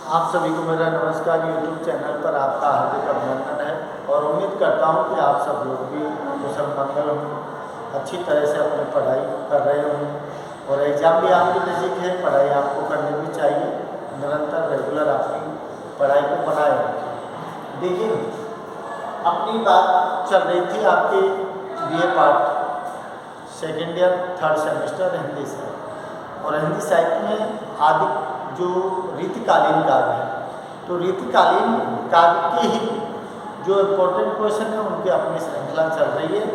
आप सभी को मेरा नमस्कार। YouTube चैनल पर आपका हार्दिक अभिनंदन है और उम्मीद करता हूं कि आप सब लोग भी कुशल मंगल हों, अच्छी तरह से अपनी पढ़ाई कर रहे हों और एग्ज़ाम भी आपके नज़दीक है। पढ़ाई आपको करनी भी चाहिए, निरंतर रेगुलर अपनी पढ़ाई को बनाए रखें। देखिए, अपनी बात चल रही थी आपके BA part second year third semester Hindi साहित्य, और हिंदी साहित्य में आदि जो रीतिकालीन काव्य है, तो रीतिकालीन काव्य के ही जो इम्पोर्टेंट क्वेश्चन है उनकी अपनी श्रृंखला चल रही है।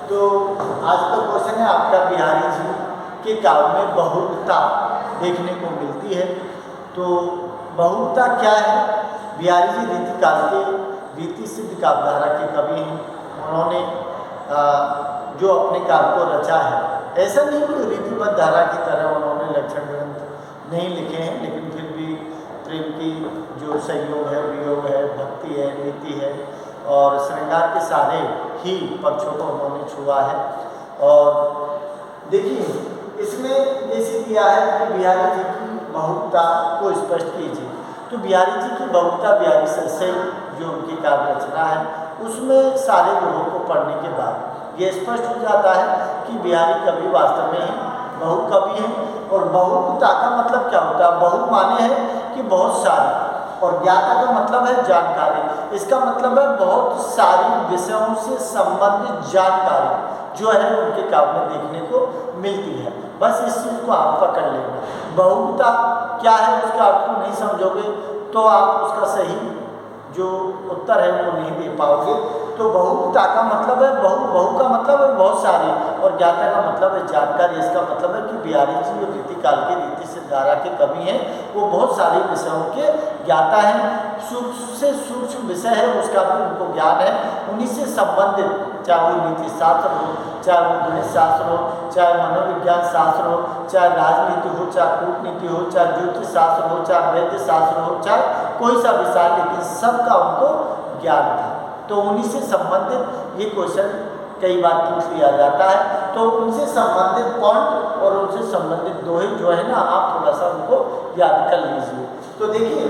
तो आज का क्वेश्चन है आपका बिहारी जी के काव्य में बहुलता देखने को मिलती है। तो बहुलता क्या है? बिहारी जी रीतिकाल के रीति सिद्ध काव्यधारा के कवि हैं। उन्होंने जो अपने काव्य को रचा है, ऐसा नहीं कि रीतिबद्ध धारा की तरह उन्होंने लक्षण ग्रंथ नहीं लिखे हैं, लेकिन फिर भी प्रेम की जो संयोग है, वियोग है, भक्ति है, नीति है और श्रृंगार के सारे ही पक्षों को उन्होंने छुआ है। और देखिए, इसमें जैसे दिया है कि बिहारी जी की बहुलता को स्पष्ट कीजिए। तो बिहारी जी की बहुलता बिहारी सरसई जो उनकी काव्य रचना है, उसमें सारे लोगों को पढ़ने के बाद ये स्पष्ट हो जाता है कि बिहारी कवि वास्तव में ही बहु कवि हैं। और बहुलता का मतलब क्या होता है? बहु माने है कि बहुत सारी, और ज्ञाता का मतलब है जानकारी। इसका मतलब है बहुत सारी विषयों से संबंधित जानकारी जो है उनके काव्य में देखने को मिलती है। बस इस चीज़ को आप पकड़ लेना। बहुलता क्या है उसका अर्थ को नहीं समझोगे तो आप उसका सही जो उत्तर है वो नहीं दे पाओगे। तो बहुलता का मतलब है बहु का मतलब है बहुत सारी, और ज्ञाता का मतलब है जानकारी। इसका मतलब है कि बिहारी जी जो रीतिकाल के रीति सिद्ध धारा के कवि हैं, वो बहुत सारे विषयों के ज्ञाता हैं। सूक्ष्म से सूक्ष्म विषय है उसका भी उनको ज्ञान है। उन्हीं से संबंधित, चाहे वो नीति शास्त्र हो, चाहे वो गणित शास्त्र हो, चाहे मनोविज्ञान शास्त्र हो, चाहे राजनीति हो, चाहे कूटनीति हो, चाहे ज्योतिष शास्त्र हो, चाहे वैद्य शास्त्र हो, चाहे कोई सा विषय, लेकिन सबका उनको ज्ञान था। तो उन्हीं से संबंधित ये क्वेश्चन कई बार पूछ लिया जाता है। तो उनसे संबंधित पॉइंट और उनसे संबंधित दोहे जो है ना, आप थोड़ा सा उनको याद कर लीजिए। तो देखिए,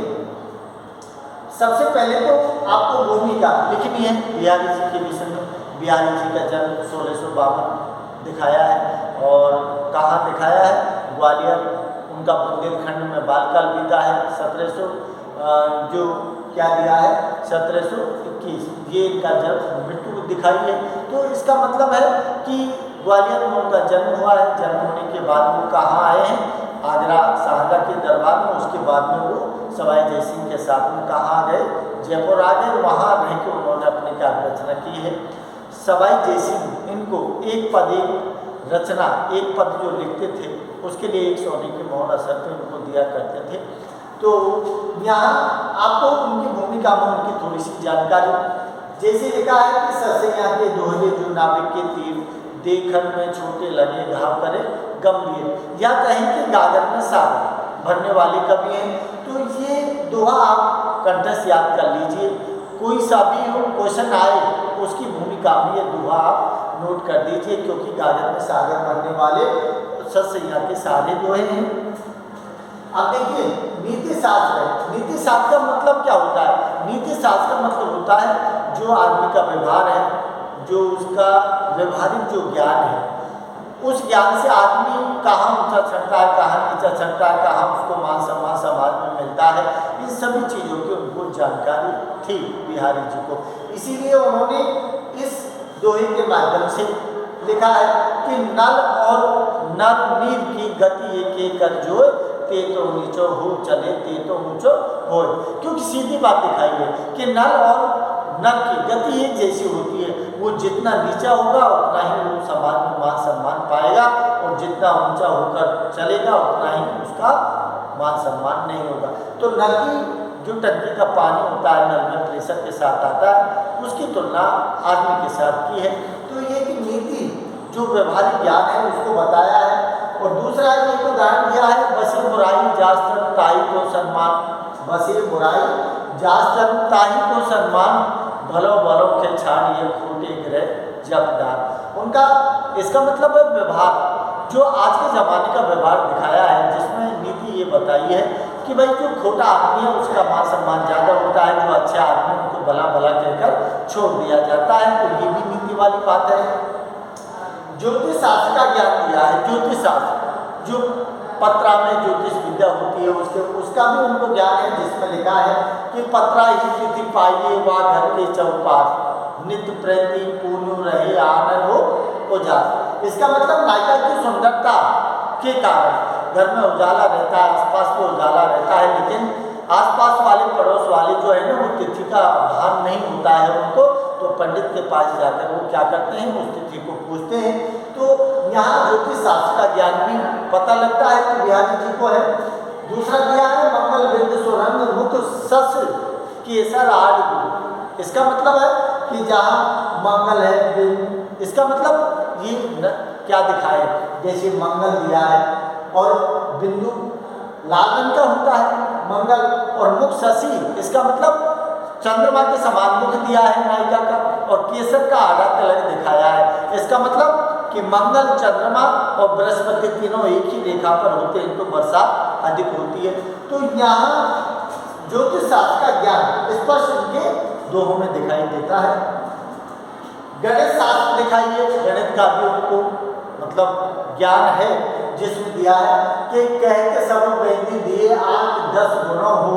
सबसे पहले तो आपको भूमिका लिखनी है बिहारी जी के विषय में। बिहारी जी का जन्म 1652 दिखाया है, और कहाँ दिखाया है? ग्वालियर। उनका बुंदेलखंड में बालकाल बीता है। 1700 जो क्या दिया है 1721 ये इनका जन्म मृत्यु दिखाई है। तो इसका मतलब है कि ग्वालियर में उनका जन्म हुआ है। जन्म होने के बाद वो कहाँ आए हैं? आगरा शाहजहाँ के दरबार में। उसके बाद में वो सवाई जयसिंह के साथ में कहाँ आ गए? जयपुर आ गए। वहाँ रह के उन्होंने अपनी काव्य रचना की है। सवाई जयसिंह इनको एक पद एक रचना, एक पद जो लिखते थे उसके लिए 1 सोने के मोहर असर पे उनको दिया करते थे। तो यहाँ आपको उनकी भूमिका में उनकी थोड़ी सी जानकारी, जैसे लिखा है कि सरसैया के दोहरे जो नाविक के तीर, देखन में छोटे लगे घाव करे गंभीर, या कहीं के गागर में सागर भरने वाले कवि हैं। तो ये दोहा आप कंठस्थ याद कर लीजिए। कोई सा भी हो क्वेश्चन आए उसकी भूमिका में ये दोहा आप नोट कर दीजिए, क्योंकि गागर में सागर भरने वाले सरसैया के सारे दोहे हैं। अब देखिए, नीति शास्त्र है। नीति शास्त्र का मतलब क्या होता है? नीति शास्त्र का मतलब होता है जो आदमी का व्यवहार है, जो उसका व्यवहारिक जो ज्ञान है, उस ज्ञान से आदमी कहाँ ऊंचा चढ़ता है, कहाँ नीचा चढ़ता है, कहाँ उसको मान सम्मान समाज में मिलता है, इन सभी चीज़ों की उनको जानकारी थी बिहारी जी को। इसीलिए उन्होंने इस दोहे के माध्यम से लिखा है कि नल और नर नीर की गति एक एक कर जो ते तो नीचो हो चले ते तो ऊंचो हो। क्योंकि सीधी बात दिखाई है कि नल और नर की गति एक जैसी होती है। वो जितना नीचा होगा उतना ही वो समाज में मान सम्मान पाएगा, और जितना ऊंचा होकर चलेगा उतना ही उसका मान सम्मान नहीं होगा। तो नल की जो टंकी का पानी होता है, नल में प्रेशर के साथ आता है, उसकी तुलना आदमी के साथ की है। तो ये कि नीति जो व्यवहारिक ज्ञान है उसको बताया है। और दूसरा एक उदाहरण दिया है, बसे बुराई जास्तन ताई को सम्मान। बसे बुराई जास्तन ताई को सम्मान, भलो भलो के छाड़िए खोटे गिरे जबदार। उनका इसका मतलब है व्यवहार, जो आज के ज़माने का व्यवहार दिखाया है, जिसमें नीति ये बताई है कि भाई जो खोटा आदमी है उसका मान सम्मान ज़्यादा होता है, जो अच्छा आदमी उनको भला भला कहकर छोड़ दिया जाता है। तो ये भी नीति वाली बात है। ज्योतिष शास्त्र का ज्ञान दिया है। ज्योतिष शास्त्र जो पत्रा में ज्योतिष विद्या होती है उसका भी उनको ज्ञान है, जिसमें लिखा है कि पत्रा ही तिथि पाइए व घर के चौपास, नित्य प्रति पूर्ण रहे आनंद हो उजास। इसका मतलब नायिका की सुंदरता के कारण घर में उजाला रहता है, आसपास में उजाला रहता है, लेकिन आसपास वाले पड़ोस वाले जो है ना वो तिथि का भान नहीं होता है उनको, तो पंडित के पास जाकर वो क्या करते हैं, उस तिथि को पूछते हैं। तो यहाँ ज्योतिष शास्त्र का ज्ञान भी पता लगता है कि बिहारी जी को है। दूसरा दिया है मंगल बिंद सुरंग मुख सस केसर आड़ गुरु। इसका मतलब है कि जहाँ मंगल है बिंद, इसका मतलब ये क्या दिखाए, जैसे मंगल दिया है और बिंदु लाल रंग का होता है मंगल, और मुख शशि, इसका मतलब चंद्रमा के समान मुख दिया है नायिका का, और केसर का आधा तिलक दिखाया है। इसका मतलब कि मंगल, चंद्रमा और बृहस्पति तीनों एक ही रेखा पर होते हैं तो बरसात अधिक होती है। तो यहाँ ज्योतिष शास्त्र का ज्ञान स्पष्ट इनके दोहों में दिखाई देता है। गणित शास्त्र दिखाइए, गणित का भी उनको मतलब ज्ञान है, जिसमें दिया है कि कह के सब मेहंदी दिए आंख 10 गुना हो,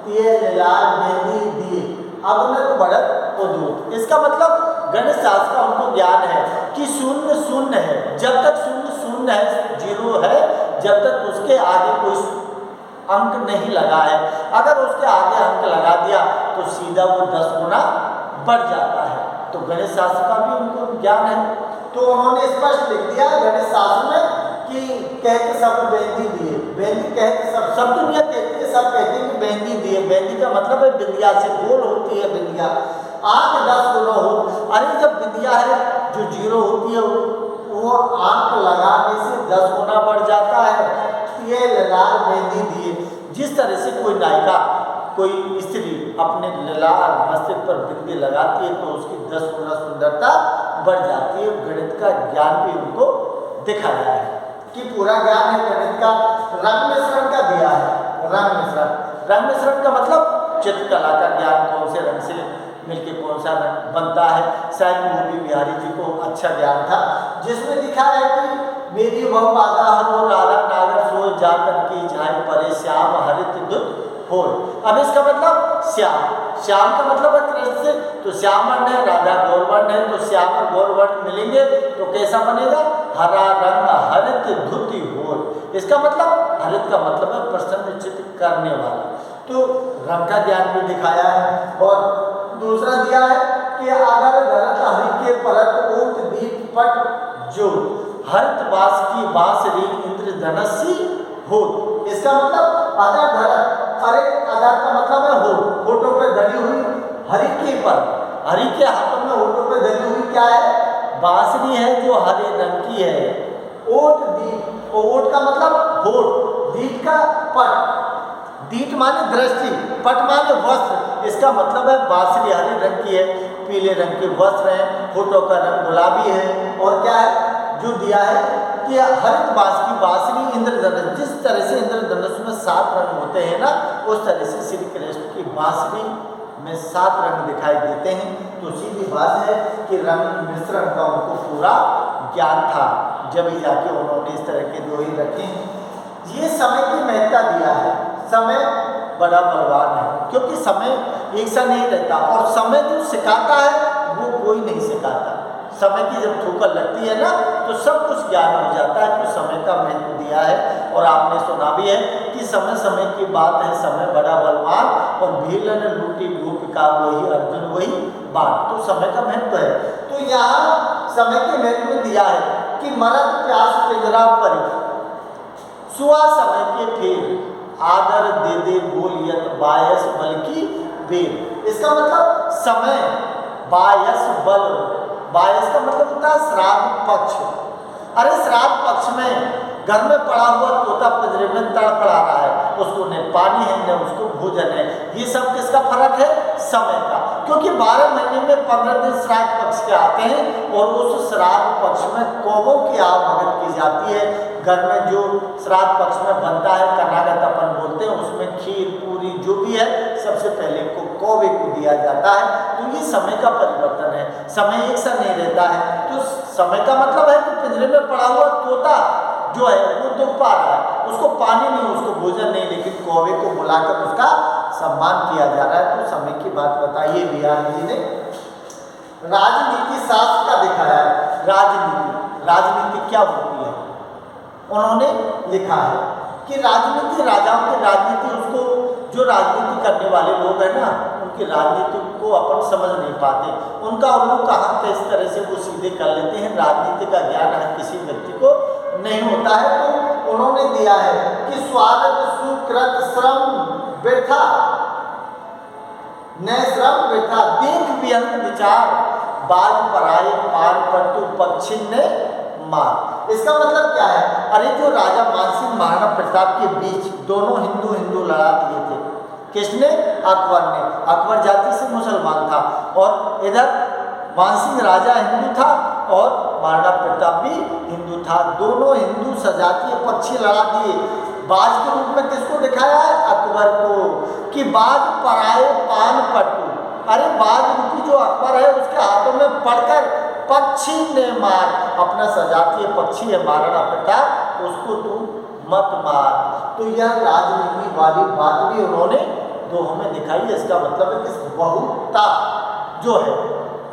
तिये लाल मेहंदी दिए अगुनत बढ़त उदूत। इसका मतलब गणित शास्त्र का उनको ज्ञान है कि शून्य शून्य है, जब तक शून्य शून्य है, जीरो है, जब तक उसके आगे कोई अंक नहीं लगा है। अगर उसके आगे अंक लगा दिया तो सीधा वो 10 गुना बढ़ जाता है। तो गणित शास्त्र का भी उनको ज्ञान है। तो उन्होंने स्पष्ट लिख दिया गणित शास्त्र में कि कह के सब मेहंदी दिए, मेहंदी कह के सब दुनिया कहती है, सब कहते हैं कि मेहंदी दिए। मेहंदी का मतलब है बिंदिया से गोल होती है बिंदिया, आंख 10 गुना हो। अरे जब बिंदिया है जो जीरो होती है वो आंख लगाने से 10 गुना बढ़ जाता है। ये लाल मेहंदी दिए, जिस तरह से कोई नायिका कोई स्त्री अपने लाल मस्तक पर बिंदी लगाती है तो उसकी 10 गुना सुंदरता बढ़ जाती है। गणित का ज्ञान भी उनको दिखाया है कि पूरा ज्ञान है गणित का। रंग मिश्रण का दिया है, रंग मिश्रण का मतलब चित्रकला का ज्ञान, कौन से रंग से मिलके कौन सा रंग बनता है। शायद मोदी बिहारी जी को अच्छा ज्ञान था, जिसमें लिखा है कि मेरी वह बाधा हरो राधा नागर सो जाकर की झाई परे श्याम हरित दुत हो। अब इसका मतलब श्याम, श्याम का मतलब है कृष्ण से, तो श्याम वर्ण है, राधा गौर वर्ण है, तो श्याम और गौर वर्ण मिलेंगे तो कैसा बनेगा, हरा रंग हरित धुति हो। इसका मतलब हरित का मतलब है प्रसन्नचित्त करने वाला। तो रंग का ज्ञान भी दिखाया है। और दूसरा दिया है कि अगर धरत हरि के परत ऊट दीप पट जो हरित बास की बांसुरी इंद्रधनुषी हो। इसका मतलब अगर धरत, अरे अगर का मतलब है हो, होठों पे धरी हुई हरि के पर, हरि के हाथों में होठों पे धरी हुई क्या है, बांसुरी है जो हरे रंग की है। ओट दीप, ओट का मतलब होठ, दीप का पट, दीट माने दृष्टि, पट माने वस्त्र। इसका मतलब है बांसुरी हरे रंग की है, पीले रंग के वस्त्र हैं, होठों का रंग गुलाबी है। और क्या है जो दिया है कि हरित बास की बांसुरी इंद्रधनुष, जिस तरह से इंद्रधनुष में 7 रंग होते हैं ना, उस तरह से श्री कृष्ण की बांसुरी में 7 रंग दिखाई देते हैं। तो सीधी बात है कि रंग मिश्रण का उनको पूरा ज्ञान था, जब ही जाके उन्होंने इस तरह के दोहे रखे। ये समय की महत्ता दिया है। समय बड़ा बलवान है, क्योंकि समय एक सा नहीं रहता, और समय जो सिखाता है वो कोई नहीं सिखाता। समय की जब ठोकर लगती है ना तो सब कुछ ज्ञान हो जाता है। तो समय का महत्व दिया है। और आपने सुना भी है कि समय समय की बात है, समय बड़ा बलवान, और भीलन लूटी गोपिका वही अर्जुन वही बात। तो समय का महत्व है। तो यहाँ समय के महत्व में दिया है कि मरद प्यास पिंजरा पर सुआ समय के फेर आदर दे दे बोलियत बायस बल की बेर। इसका मतलब समय, बायस बल, बायस का मतलब होता है श्राद्ध पक्ष। अरे श्राद्ध पक्ष में घर में पड़ा हुआ तोता पिंजरे में तड़फड़ा रहा है, उसको न पानी है न उसको भोजन है। ये सब किसका फर्क है, समय का। क्योंकि 12 महीने में 15 दिन श्राद्ध पक्ष के आते हैं, और उस श्राद्ध पक्ष में कौवों की आवभगत की जाती है। घर में जो श्राद्ध पक्ष में बनता है, कनागत अपन बोलते हैं, उसमें खीर पूरी जो भी है सबसे पहले को कौवे को दिया जाता है। तो ये समय का परिवर्तन है, समय एक सा नहीं रहता है। तो समय का मतलब है कि पिंजरे में पड़ा हुआ तोता जो है वो दुख पा रहा है, उसको पानी नहीं, उसको भोजन नहीं, लेकिन कौवे को बुलाकर उसका सम्मान किया जा रहा है। तो समय की बात बताइए बिहारी जी ने। राजनीति शास्त्र का दिखाया है। राजनीति क्या होती है, उन्होंने लिखा है कि राजनीति, राजाओं की राजनीति, उसको जो राजनीति करने वाले लोग हैं ना, उनकी राजनीति को अपन समझ नहीं पाते, उनका उल्लू कहाँ किस तरह से वो सीधे कर लेते हैं। राजनीति का ज्ञान हर किसी व्यक्ति को नहीं होता है। तो उन्होंने दिया है कि स्वार्थ सुकृत श्रम व्यर्था, न श्रम व्यर्था, देख व्यंग विचार, बाज पराये पार पट्टू पक्षिन्ने मार। इसका मतलब क्या है? अरे जो राजा मानसिंह महाराणा प्रताप के बीच दोनों हिंदू लड़ा दिए थे, किसने? अकबर ने। अकबर जाति से मुसलमान था और इधर मानसिंह राजा हिंदू था और महाराणा प्रताप भी हिंदू था। दोनों हिंदू सजातीय पक्षी लड़ा दिए। बाज के रूप में किसको दिखाया है? अकबर को, कि बाज पराये पान पट्टू। अरे बाज रूपी जो अकबर है उसके हाथों में पड़कर पक्षी ने मार, अपना सजातीय पक्षी है महाराणा प्रताप, उसको तू मत मार। तो यह राजनीति वाली बात भी उन्होंने दोहों में दिखाई है। इसका मतलब है कि बहुता जो है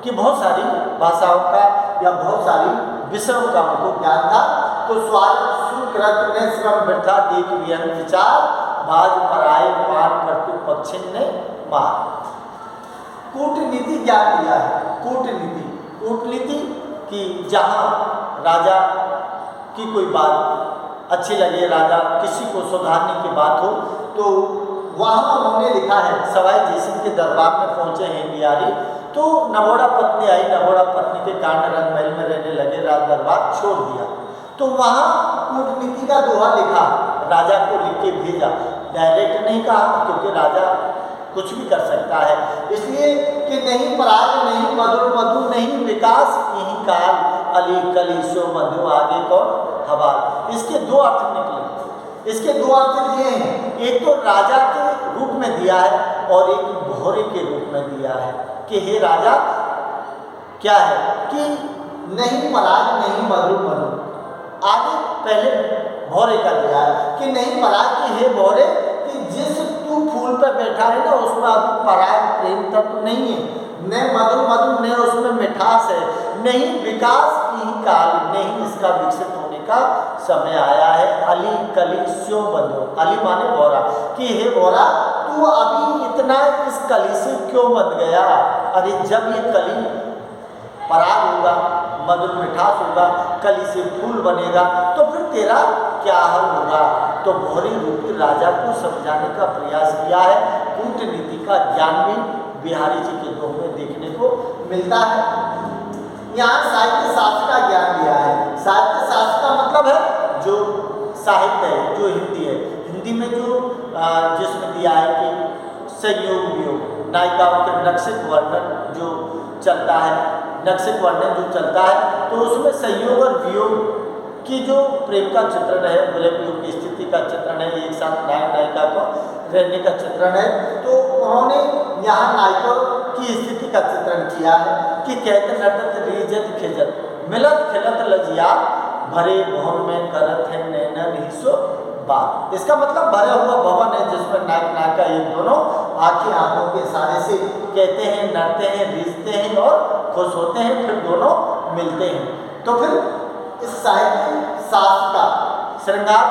कि बहुत सारी भाषाओं का या बहुत सारी विषयों का उनको ज्ञान था। तो स्वार्थ सुकृत ने श्रम व्यर्था, देख व्यंग विचार, बाज पराये पान पट्टू पक्षिन्ने मार। कूटनीति ज्ञान दिया है। कूटनीति कि जहाँ राजा की कोई बात अच्छी लगे, राजा किसी को सुधारने की बात हो, तो वहाँ उन्होंने लिखा है, सवाई जयसिंह के दरबार में पहुँचे हैं बिहारी, तो नवोड़ा पत्नी आई, नवोड़ा पत्नी के कारण रंगमहल में रहने लगे, राज दरबार छोड़ दिया। तो वहाँ कूटनीति का दोहा लिखा, राजा को लिख के भेजा, डायरेक्ट नहीं कहा क्योंकि राजा कुछ भी कर सकता है, इसलिए कि नहीं पराग नहीं मधुर मधु नहीं विकास यही काल, अली कली सो मधु आगे कौन हवाल। इसके दो अर्थ निकले, इसके दो अर्थ दिए हैं। एक तो राजा के रूप में दिया है और एक भौरे के रूप में दिया है कि हे राजा क्या है कि नहीं पराग नहीं मधुर मधु। आगे पहले भौरे का दिया है कि नहीं पराग की हे भौरे, कि जिस तू फूल पर बैठा है ना उसमें अभी पराग प्रेम तत्व नहीं है, न मधुर मधु न उसमें मिठास है, नहीं विकास यही काल, नहीं इसका विकसित होने का समय आया है। अली कली स्यो बंधो, अली माने भौरा, कि हे भौरा तू अभी इतना इस कली से क्यों बंध गया? अरे जब ये कली पराग होगा, मधुर मिठास होगा, कली से फूल बनेगा, तो फिर तेरा क्या हल होगा? तो भौरे रूपी राजा को समझाने का प्रयास किया है। कूटनीति का ज्ञान भी बिहारी जी के दोह में देखने को मिलता है। यहाँ साहित्य शास्त्र का ज्ञान दिया है। साहित्य शास्त्र का मतलब है जो साहित्य है, जो हिंदी है, हिंदी में जो जिसमें दिया है कि संयोग वियोग, नायिकाओं के नक्सिक वर्णन जो चलता है, नक्सिक वर्णन जो चलता है, तो उसमें संयोग और वियोग की जो प्रेम का चित्रण है, प्रेम योग की स्थिति का चित्रण है, एक साथ नायक नायिका को रहने का चित्रण है। तो उन्होंने यहाँ नायकों की स्थिति का चित्रण किया है कि कहते नटत रीजत खिजत मिलत खिलत लजिया, भरे भवन में करत है नैनन हिस्सो बात। इसका मतलब भरा हुआ भवन है जिसमें नायक नायिका एक दोनों आंखों के इशारे से कहते हैं, नड़ते हैं, रीझते हैं और खुश होते हैं, फिर दोनों मिलते हैं। तो फिर इस साहित्य शास्त्र का श्रृंगार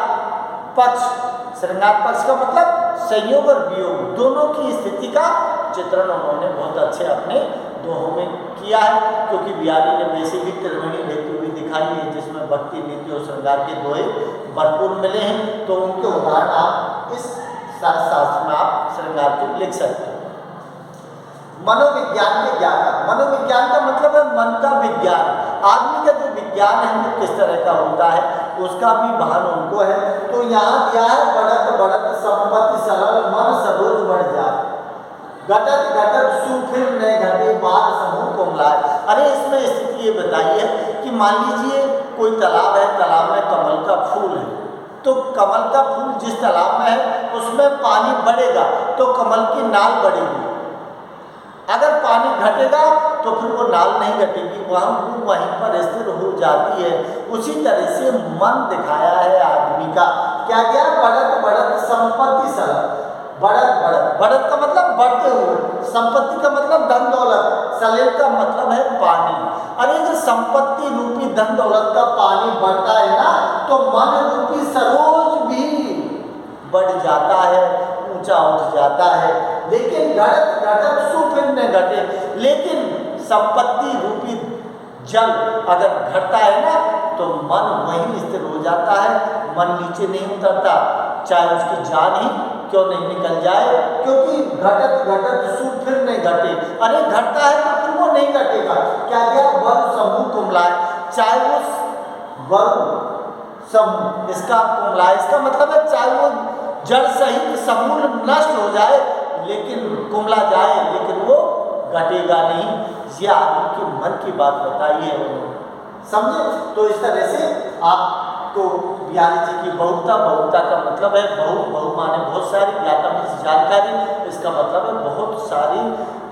पक्ष का मतलब संयोग और वियोग दोनों की स्थिति का चित्रण उन्होंने बहुत अच्छे अपने दोहों में किया है। क्योंकि बिहारी ने वैसे भी त्रिवेणी लेती हुई दिखाई है जिसमें भक्ति नीति और श्रृंगार के दोहे भरपूर मिले हैं, तो उनके उदाहरण आप इस शास्त्र में आप श्रृंगार के लिख सकते हैं। मनोविज्ञान के ज्ञान, मनोविज्ञान का मतलब है मन का विज्ञान, आदमी का जो विज्ञान है वो किस तरह का होता है उसका भी भान उनको है। तो यहाँ दिया है बढ़त बढ़त संपत्ति सरल मन सरोज बढ़ जाए, घटत घटत सुफिर न घटे बाल समूह को मिलाए। अरे इसमें स्थिति ये बताई है कि मान लीजिए कोई तालाब है, तालाब में कमल का फूल तो कमल का फूल जिस तालाब में है उसमें पानी बढ़ेगा तो कमल की नाल बढ़ेगी, अगर पानी घटेगा तो फिर वो नाल नहीं घटेगी, वहीं पर स्थिर हो जाती है। उसी तरह से मन दिखाया है आदमी का, क्या क्या बढ़त बढ़त संपत्ति सलग, बढ़त बढ़त, बढ़त का मतलब बढ़ते हुए, संपत्ति का मतलब धन दौलत, सलेब का मतलब है पानी। अरे जो संपत्ति रूपी धन दौलत का पानी बढ़ता है ना तो मन रूपी सरोज भी बढ़ जाता है, ऊंचा उठ जाता है। लेकिन घटत घटत सुफिर न घटे, लेकिन संपत्ति रूपी जल अगर घटता है ना तो मन वहीं स्थिर हो जाता है, मन नीचे नहीं उतरता, चाहे उसकी जान ही क्यों नहीं निकल जाए, क्योंकि घटत घटत सुफिर नहीं घटे। अरे घटता है तो फिर वो नहीं घटेगा, क्या क्या वर्ग समूह कुमलाए, चाहे वो वर्ग समूह इसका कुमलाए, इसका मतलब है चाहे वो जड़ सहित समूल नष्ट हो जाए लेकिन कुमला जाए लेकिन वो घटेगा नहीं। ये आदमी के मन की बात बताई है उन्होंने, समझे। तो इस तरह से आपको बिहारी जी की बहुता, बहुता का मतलब है बहु माने बहुत सारी, व्याकरण की जानकारी, इसका मतलब है बहुत सारी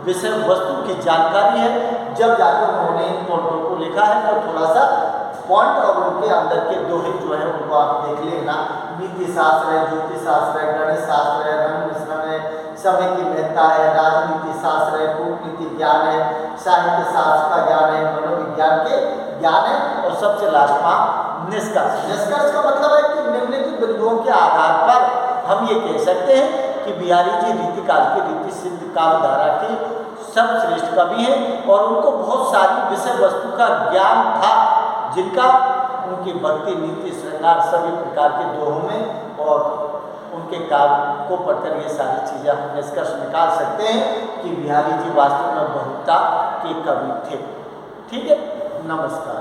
विषय वस्तु की जानकारी है। जब जाकर उन्होंने इन पॉइंटों को लिखा है तो थोड़ा सा पॉइंट और उनके अंदर के दोहे जो है उनको आप देख लेना। नीति शास्त्र है, ज्योतिष शास्त्र है, गणित शास्त्र है, रंग मिश्रण है, समय की महत्ता है, राजनीति शास्त्र है, कूटनीति ज्ञान है, साहित्य शास्त्र का ज्ञान है, मनोविज्ञान के ज्ञान है, और सबसे लास्ट में निष्कर्ष। निष्कर्ष का मतलब है कि निम्नलिखित बिंदुओं के आधार पर हम ये कह सकते हैं कि बिहारी जी रीतिकाल के रीति सिद्ध काव्यधारा के सर्वश्रेष्ठ कवि हैं और उनको बहुत सारी विषय वस्तु का ज्ञान था, जिनका उनकी भक्ति, नीति, श्रृंगार सभी प्रकार के दोहों में और उनके काव्य को पढ़कर ये सारी चीज़ें हम निष्कर्ष निकाल सकते हैं कि बिहारी जी वास्तव में बहुता के कवि थे। ठीक है, नमस्कार।